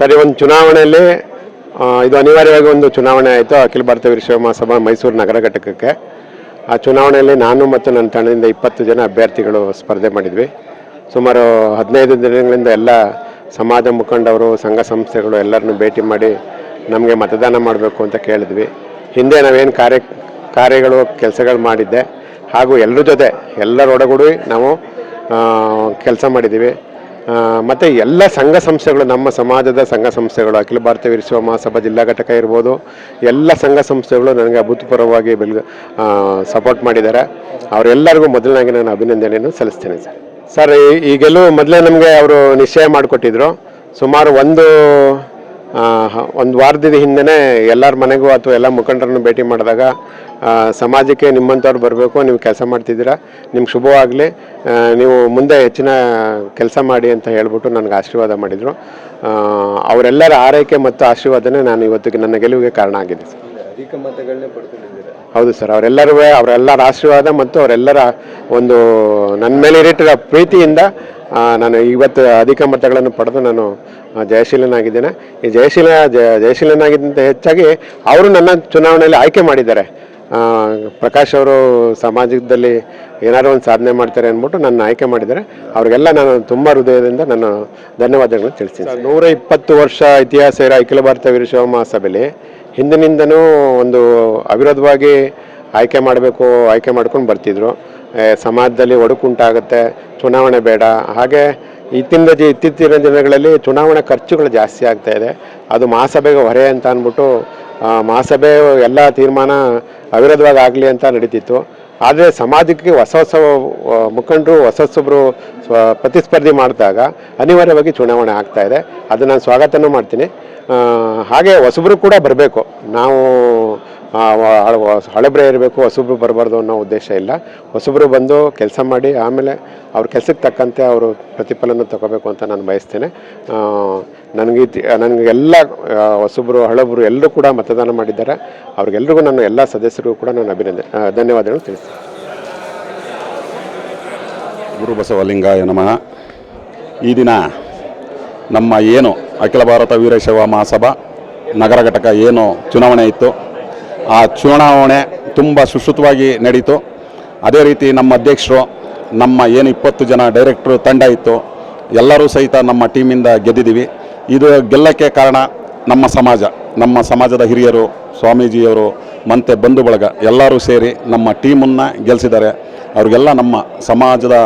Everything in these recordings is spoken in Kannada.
ಸರಿ, ಒಂದು ಚುನಾವಣೆಯಲ್ಲಿ ಇದು ಅನಿವಾರ್ಯವಾಗಿ ಒಂದು ಚುನಾವಣೆ ಆಯಿತು, ಅಖಿಲ ಭಾರತ ವೀರಶೈವ ಮಹಾಸಭಾ ಮೈಸೂರು ನಗರ ಘಟಕಕ್ಕೆ. ಆ ಚುನಾವಣೆಯಲ್ಲಿ ನಾನು ಮತ್ತು ನನ್ನ ತಂಡದಿಂದ 20 ಜನ ಅಭ್ಯರ್ಥಿಗಳು ಸ್ಪರ್ಧೆ ಮಾಡಿದ್ವಿ. ಸುಮಾರು 15 ದಿನಗಳಿಂದ ಎಲ್ಲ ಸಮಾಜ ಮುಖಂಡವರು, ಸಂಘ ಸಂಸ್ಥೆಗಳು ಎಲ್ಲರನ್ನು ಭೇಟಿ ಮಾಡಿ ನಮಗೆ ಮತದಾನ ಮಾಡಬೇಕು ಅಂತ ಕೇಳಿದ್ವಿ. ಹಿಂದೆ ನಾವೇನು ಕಾರ್ಯಗಳು ಕೆಲಸಗಳು ಮಾಡಿದ್ದೆ ಹಾಗೂ ಎಲ್ಲರ ಜೊತೆ ಎಲ್ಲರೊಡಗೂಡಿ ನಾವು ಕೆಲಸ ಮಾಡಿದ್ದೀವಿ. ಮತ್ತು ಎಲ್ಲ ಸಂಘ ಸಂಸ್ಥೆಗಳು, ನಮ್ಮ ಸಮಾಜದ ಸಂಘ ಸಂಸ್ಥೆಗಳು, ಅಖಿಲ ಭಾರತ ವೀರಶೈವ ಮಹಾಸಭಾ ಜಿಲ್ಲಾ ಘಟಕ ಇರ್ಬೋದು, ಎಲ್ಲ ಸಂಘ ಸಂಸ್ಥೆಗಳು ನನಗೆ ಅಭೂತಪೂರ್ವವಾಗಿ ಸಪೋರ್ಟ್ ಮಾಡಿದ್ದಾರೆ. ಅವರೆಲ್ಲರಿಗೂ ಮೊದಲನಾಗಿ ನಾನು ಅಭಿನಂದನೆಯನ್ನು ಸಲ್ಲಿಸ್ತೇನೆ. ಸರ್, ಈಗೆಲ್ಲೂ ಮೊದಲೇ ನಮಗೆ ಅವರು ನಿಶ್ಚಯ ಮಾಡಿಕೊಟ್ಟಿದ್ರು. ಸುಮಾರು ಒಂದು ವಾರದಿಂದ ಹಿಂದೆ ಎಲ್ಲರ ಮನೆಗೂ ಅಥವಾ ಎಲ್ಲ ಮುಖಂಡರನ್ನು ಭೇಟಿ ಮಾಡಿದಾಗ ಸಮಾಜಕ್ಕೆ ನಿಮ್ಮಂಥವ್ರು ಬರಬೇಕು, ನೀವು ಕೆಲಸ ಮಾಡ್ತಿದ್ದೀರಾ, ನಿಮ್ಗೆ ಶುಭವಾಗಲಿ, ನೀವು ಮುಂದೆ ಹೆಚ್ಚಿನ ಕೆಲಸ ಮಾಡಿ ಅಂತ ಹೇಳ್ಬಿಟ್ಟು ನನಗೆ ಆಶೀರ್ವಾದ ಮಾಡಿದರು. ಅವರೆಲ್ಲರ ಆರೈಕೆ ಮತ್ತು ಆಶೀರ್ವಾದನೇ ನಾನು ಇವತ್ತಿಗೆ ನನ್ನ ಗೆಲುವಿಗೆ ಕಾರಣ ಆಗಿದೆ ಸರ್. ಅಧಿಕ ಮತಗಳನ್ನೇ ಪಡ್ಕೊಂಡಿದ್ದೀರಾ? ಹೌದು ಸರ್, ಅವರೆಲ್ಲರ ಆಶೀರ್ವಾದ ಮತ್ತು ಅವರೆಲ್ಲರ ಒಂದು ನನ್ನ ಮೇಲೆ ಇಟ್ಟಿರೋ ಪ್ರೀತಿಯಿಂದ ನಾನು ಇವತ್ತು ಅಧಿಕ ಮತಗಳನ್ನು ಪಡೆದು ನಾನು ಜಯಶೀಲನಾಗಿದ್ದೇನೆ. ಈ ಜಯಶೀಲನಾಗಿದ್ದಂತ ಹೆಚ್ಚಾಗಿ ಅವರು ನನ್ನ ಚುನಾವಣೆಯಲ್ಲಿ ಆಯ್ಕೆ ಮಾಡಿದ್ದಾರೆ. ಪ್ರಕಾಶ್ ಅವರು ಸಮಾಜದಲ್ಲಿ ಏನಾದ್ರು ಒಂದು ಸಾಧನೆ ಮಾಡ್ತಾರೆ ಅಂದ್ಬಿಟ್ಟು ನನ್ನ ಆಯ್ಕೆ ಮಾಡಿದ್ದಾರೆ. ಅವರಿಗೆಲ್ಲ ನಾನು ತುಂಬ ಹೃದಯದಿಂದ ನಾನು ಧನ್ಯವಾದಗಳನ್ನು ತಿಳಿಸ್ತೀನಿ. 120 ವರ್ಷ ಇತಿಹಾಸ ಇರೋ ಅಖಿಲ ಭಾರತ ವೀರಶೈವ ಮಹಾಸಭೆಯಲ್ಲಿ ಹಿಂದಿನಿಂದನೂ ಒಂದು ಅವಿರೋಧವಾಗಿ ಆಯ್ಕೆ ಮಾಡ್ಕೊಂಡು ಬರ್ತಿದ್ರು. ಸಮಾಜದಲ್ಲಿ ಒಡಕುಂಟಾಗುತ್ತೆ, ಚುನಾವಣೆ ಬೇಡ. ಹಾಗೆ ಇತ್ತೀಚಿನ ದಿನಗಳಲ್ಲಿ ಚುನಾವಣಾ ಖರ್ಚುಗಳು ಜಾಸ್ತಿ ಆಗ್ತಾ ಇದೆ, ಅದು ಮಹಾಸಭೆಗೆ ಹೊರೆ ಅಂತ ಅಂದ್ಬಿಟ್ಟು ಮಹಾಸಭೆ ಎಲ್ಲ ತೀರ್ಮಾನ ಅವಿರೋಧವಾಗಿ ಆಗಲಿ ಅಂತ ನಡೀತಿತ್ತು. ಆದರೆ ಸಮಾಜಕ್ಕೆ ಹೊಸ ಮುಖಂಡರು ಹೊಸೊಬ್ಬರು ಪ್ರತಿಸ್ಪರ್ಧಿ ಮಾಡಿದಾಗ ಅನಿವಾರ್ಯವಾಗಿ ಚುನಾವಣೆ ಆಗ್ತಾ ಇದೆ. ಅದು ನಾನು ಸ್ವಾಗತನೂ ಮಾಡ್ತೀನಿ. ಹಾಗೆ ಹೊಸಬ್ರು ಕೂಡ ಬರಬೇಕು. ನಾವು ಹಳಬ್ರೆ ಇರಬೇಕು, ಹೊಸಬ್ರು ಬರಬಾರ್ದು ಅನ್ನೋ ಉದ್ದೇಶ ಇಲ್ಲ. ಹೊಸಬ್ರು ಬಂದು ಕೆಲಸ ಮಾಡಿ ಆಮೇಲೆ ಅವ್ರ ಕೆಲಸಕ್ಕೆ ತಕ್ಕಂತೆ ಅವರು ಪ್ರತಿಫಲನ ತಗೋಬೇಕು ಅಂತ ನಾನು ಬಯಸ್ತೇನೆ. ನನಗೆಲ್ಲ ಹೊಸಬ್ರು ಹಳಬ್ರು ಎಲ್ಲರೂ ಕೂಡ ಮತದಾನ ಮಾಡಿದ್ದಾರೆ. ಅವ್ರಿಗೆಲ್ರಿಗೂ ನಾನು ಎಲ್ಲ ಸದಸ್ಯರಿಗೂ ಕೂಡ ನಾನು ಧನ್ಯವಾದಗಳು ತಿಳಿಸ್ತೇನೆ. ಗುರು ಬಸವಲಿಂಗಾಯ ನಮಃ. ಈ ದಿನ ನಮ್ಮ ಏನು ಅಖಿಲ ಭಾರತ ವೀರಶೈವ ಮಹಾಸಭಾ ನಗರ ಘಟಕ ಏನು ಚುನಾವಣೆ ಇತ್ತು, ಆ ಚುನಾವಣೆ ತುಂಬ ಸುಸೂತ್ರವಾಗಿ ನಡೀತು. ಅದೇ ರೀತಿ ನಮ್ಮ ಅಧ್ಯಕ್ಷರು, ನಮ್ಮ ಏನು 20 ಜನ ಡೈರೆಕ್ಟ್ರು ತಂಡ ಇತ್ತು, ಎಲ್ಲರೂ ಸಹಿತ ನಮ್ಮ ಟೀಮಿಂದ ಗೆದ್ದಿದ್ದೀವಿ. ಇದು ಗೆಲ್ಲಕ್ಕೆ ಕಾರಣ ನಮ್ಮ ಸಮಾಜದ ಹಿರಿಯರು, ಸ್ವಾಮೀಜಿಯವರು ಮತ್ತು ಬಂಧು ಬಳಗ ಎಲ್ಲರೂ ಸೇರಿ ನಮ್ಮ ಟೀಮನ್ನು ಗೆಲ್ಲಿಸಿದ್ದಾರೆ. ಅವ್ರಿಗೆಲ್ಲ ನಮ್ಮ ಸಮಾಜದ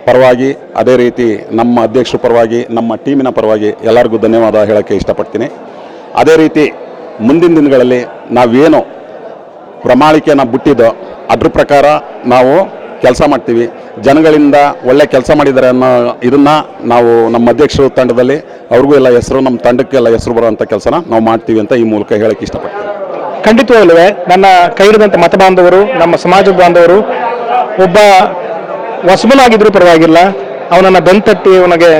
ಪರವಾಗಿ, ಅದೇ ರೀತಿ ನಮ್ಮ ಅಧ್ಯಕ್ಷರ ಪರವಾಗಿ, ನಮ್ಮ ಟೀಮಿನ ಪರವಾಗಿ ಎಲ್ಲರಿಗೂ ಧನ್ಯವಾದ ಹೇಳೋಕ್ಕೆ ಇಷ್ಟಪಡ್ತೀನಿ. ಅದೇ ರೀತಿ ಮುಂದಿನ ದಿನಗಳಲ್ಲಿ ನಾವೇನು ಪ್ರಣಾಳಿಕೆಯನ್ನು ಬಿಟ್ಟಿದ್ದೋ ಅದ್ರ ಪ್ರಕಾರ ನಾವು ಕೆಲಸ ಮಾಡ್ತೀವಿ. ಜನಗಳಿಂದ ಒಳ್ಳೆ ಕೆಲಸ ಮಾಡಿದ್ದಾರೆ ಅನ್ನೋ ಇದನ್ನು ನಾವು ನಮ್ಮ ಅಧ್ಯಕ್ಷರ ತಂಡದಲ್ಲಿ ಅವ್ರಿಗೂ ಎಲ್ಲ ಹೆಸರು, ನಮ್ಮ ತಂಡಕ್ಕೆಲ್ಲ ಹೆಸರು ಬರುವಂಥ ಕೆಲಸನ ನಾವು ಮಾಡ್ತೀವಿ ಅಂತ ಈ ಮೂಲಕ ಹೇಳೋಕ್ಕೆ ಇಷ್ಟಪಡ್ತೀನಿ. ಖಂಡಿತವಾಗಲೂ ನನ್ನ ಕೈ ಹಿಡಿದಂಥ ಮತ ಬಾಂಧವರು, ನಮ್ಮ ಸಮಾಜದ ಬಾಂಧವರು, ಒಬ್ಬ ಹೊಸಬನಾಗಿದ್ರೂ ಪರವಾಗಿಲ್ಲ, ಅವನನ್ನು ಬೆಂತಟ್ಟಿ ಅವನಿಗೆ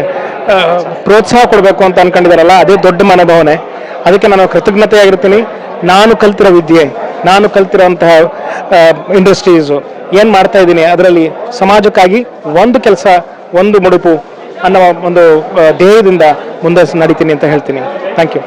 ಪ್ರೋತ್ಸಾಹ ಕೊಡಬೇಕು ಅಂತ ಅನ್ಕೊಂಡಿದ್ದಾರಲ್ಲ, ಅದೇ ದೊಡ್ಡ ಮನೋಭಾವನೆ. ಅದಕ್ಕೆ ನಾನು ಕೃತಜ್ಞತೆಯಾಗಿರ್ತೀನಿ. ನಾನು ಕಲ್ತಿರೋ ವಿದ್ಯೆ, ನಾನು ಕಲ್ತಿರೋಂತಹ ಇಂಡಸ್ಟ್ರೀಸು ಏನು ಮಾಡ್ತಾ ಇದ್ದೀನಿ, ಅದರಲ್ಲಿ ಸಮಾಜಕ್ಕಾಗಿ ಒಂದು ಕೆಲಸ, ಒಂದು ಮುಡುಪು ಅನ್ನೋ ಒಂದು ಧ್ಯೇಯದಿಂದ ಮುಂದೆ ನಡೀತೀನಿ ಅಂತ ಹೇಳ್ತೀನಿ. Thank you.